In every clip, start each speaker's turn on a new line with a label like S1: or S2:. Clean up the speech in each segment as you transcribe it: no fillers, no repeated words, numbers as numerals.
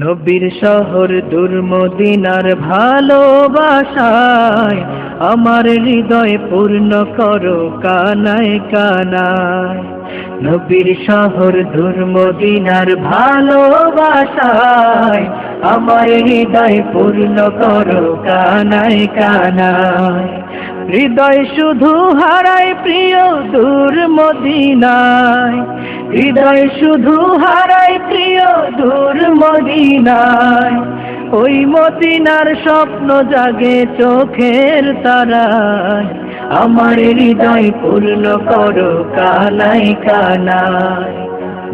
S1: নবীর শহর দূর মদিনার ভালোবাসায় আমার হৃদয় পূর্ণ করো কানায় কানায়। নবীর শহর দূর মদিনার ভালোবাসায় আমার হৃদয় পূর্ণ করো কানায় কানায়। হৃদয় শুধু হারায় প্রিয় দূর মদিনায়, হৃদয় শুধু হারায় প্রিয় দূর মদিনায়। ওই মদিনার স্বপ্ন জাগে চোখের তারায়, আমার হৃদয় পূর্ণ করো কানায় কানায়।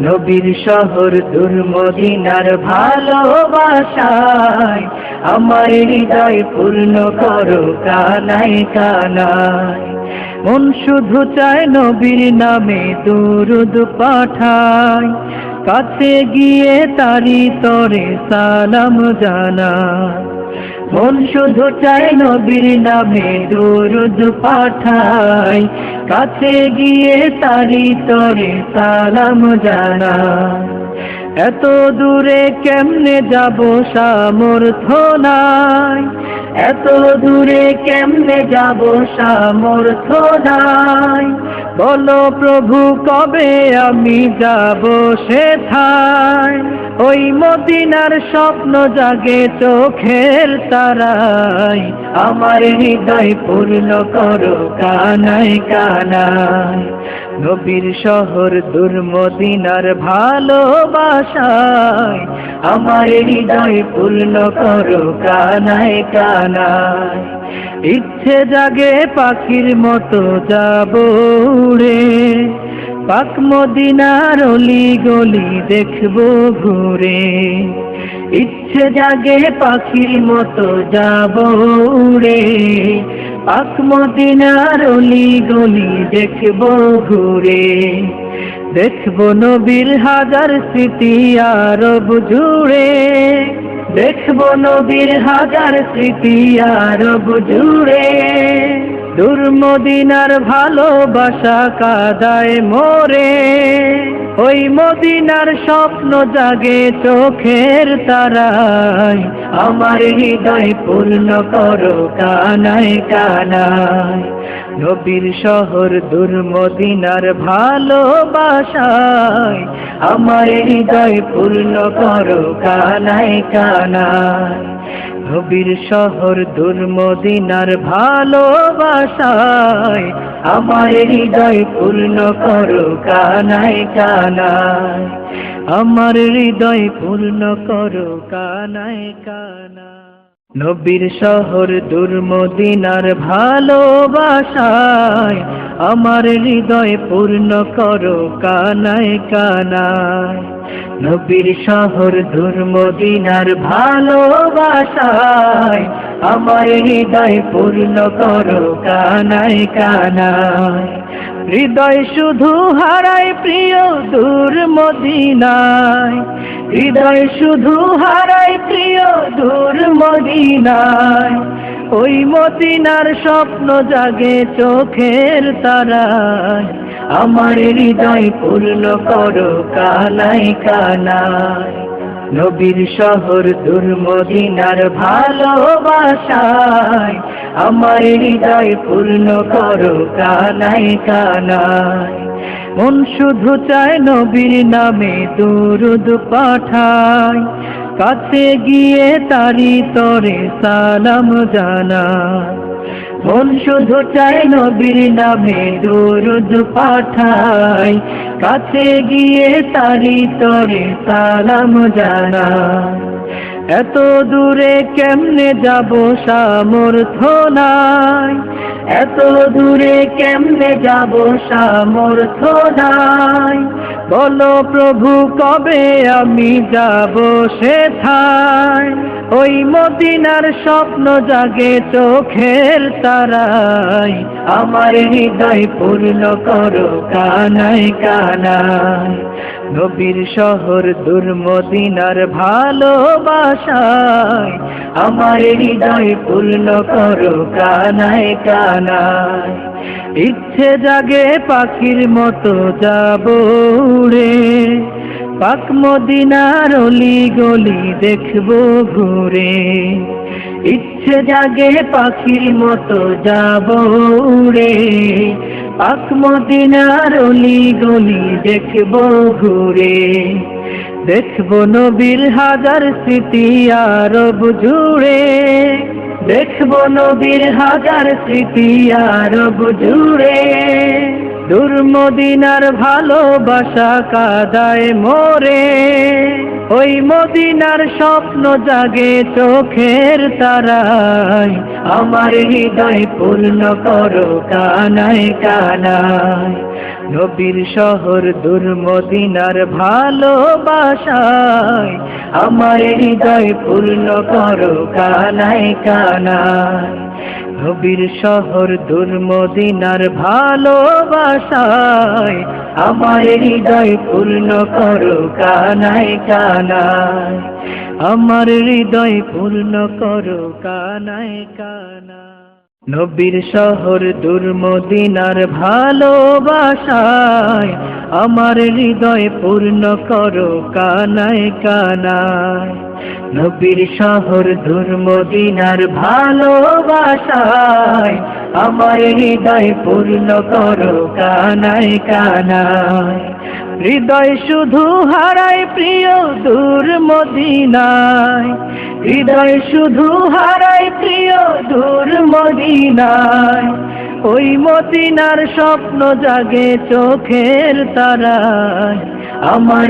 S1: নবীর শহর দূর মদিনার ভালোবাসায় আমার হৃদয় পূর্ণ করো কানায় কানায়। মন শুধু চায় নবীর নামে দুরূদ পাঠায়, কাছে গিয়ে তারি তরে সালাম জানায়। মন শুধু চায় নবীর নামে দুরূদ পাঠায়, কাছে গিয়ে তারি তরে সালাম জানায়। এত দূরে কেমনে যাব সামর্থ্য নাই, এত দূরে কেমনে যাব সামর্থ্য নাই। বলো প্রভু কবে আমি যাব সেথায়, ওই মদিনার স্বপ্ন জাগে চোখের তারায়। আমার হৃদয় পূর্ণ করো কানায় কানায়। নবীর শহর দূর মদিনার ভালোবাসায় আমার হৃদয় পূর্ণ করো কানায় কানায়। ইচ্ছে জাগে পাখির মতো যাব উড়ে, পাক মদিনার অলি গলি দেখবো ঘুরে। ইচ্ছে জাগে পাখির মতো যাব উড়ে, পাক মদিনার অলি গলি দেখবো ঘুরে। দেখবো নবীর হাজার স্মৃতি আরব জুড়ে, দেখবো নবীর হাজার স্মৃতি আরব জুড়ে। দূর মদিনার ভালোবাসা কাদায় মোরে, ওই মদিনার স্বপ্ন জাগে চোখের তারায়। আমার হৃদয় পূর্ণ করো কানায় কানায়। নবীর শহর দূর মদিনার ভালোবাসায় আমার হৃদয় পূর্ণ করো কানায় কানায়। নবীর শহর দূর মদিনার ভালোবাসায় আমার হৃদয় পূর্ণ করো কানায় কানায়। আমার হৃদয় পূর্ণ করো কানায় কানায়। নবীর শহর দূর মদিনার ভালোবাসায় আমার হৃদয় পূর্ণ করো কানায় কানায়। নবীর শহর দূর মদিনার ভালোবাসায় আমার হৃদয় পূর্ণ করো কানায় কানায়। হৃদয় শুধু হারায় প্রিয় দূর মদিনায়, হৃদয় শুধু হারায় প্রিয় দূর মদিনায়। ওই মদিনার স্বপ্ন জাগে চোখের তারায়, আমার হৃদয় পূর্ণ করো কানায় কানায়। নবীর শহর দূর মদিনার ভালোবাসায় আমার হৃদয় পূর্ণ করো কানায় কানায়। মন শুধু চায় নবীর নামে দুরূদ পাঠায়, কাছে গিয়ে তারি তরে সালাম জানায়। মন শুধু চায় নবীর নামে দুরূদ পাঠায়, কাছে গিয়ে তারি তরে সালাম জানায়। এত দূরে কেমনে যাব সামর্থ্য নাই, এত দূরে কেমনে যাব সামর্থ্য নাই। বলো প্রভু কবে আমি যাব সেথায়, ওই মদিনার স্বপ্ন জাগে চোখের তারায়। আমার হৃদয় পূর্ণ করো কানায় কানায়। নবীর শহর দূর মদিনার ভালোবাসায় আমার হৃদয় পূর্ণ করো কানায় কানায়। ইচ্ছে জাগে পাখির মতো যাব উড়ে, পাক মদিনার অলি গলি দেখবো ঘুরে, ইচ্ছে জাগে পাখির মতো যাব উড়ে। পাক মদিনার অলি গলি দেখবো ঘুরে, দেখবো নবীর হাজার স্মৃতি আরব জুড়ে, দেখবো নবীর হাজার স্মৃতি আরব জুড়ে। দূর মদিনার ভালোবাসা কাদায় মোরে, ওই মদিনার স্বপ্ন জাগে চোখের তারায়। আমার হৃদয় পূর্ণ করো কানায় কানায়, নবীর শহর দূর মদিনার ভালোবাসায়। আমার হৃদয় পূর্ণ করো কানায় কানায়, নবীর শহর দূর মদিনার ভালোবাসায়। আমার হৃদয় পূর্ণ করো কানায় কানায়, আমার হৃদয় পূর্ণ করো কানায় কানায়। নবীর শহর দূর মদিনার ভালোবাসায়, আমার হৃদয় পূর্ণ করো কানায় কানায়। নবীর শহর দূর মদিনার ভালোবাসায়, আমার হৃদয় পূর্ণ করো কানায় কানায়। হৃদয় শুধু হারায় প্রিয় দূর মদিনায়, হৃদয় শুধু হারায় প্রিয় দূর মদিনায়। ওই মদিনার স্বপ্ন জাগে চোখের তারায়। আমার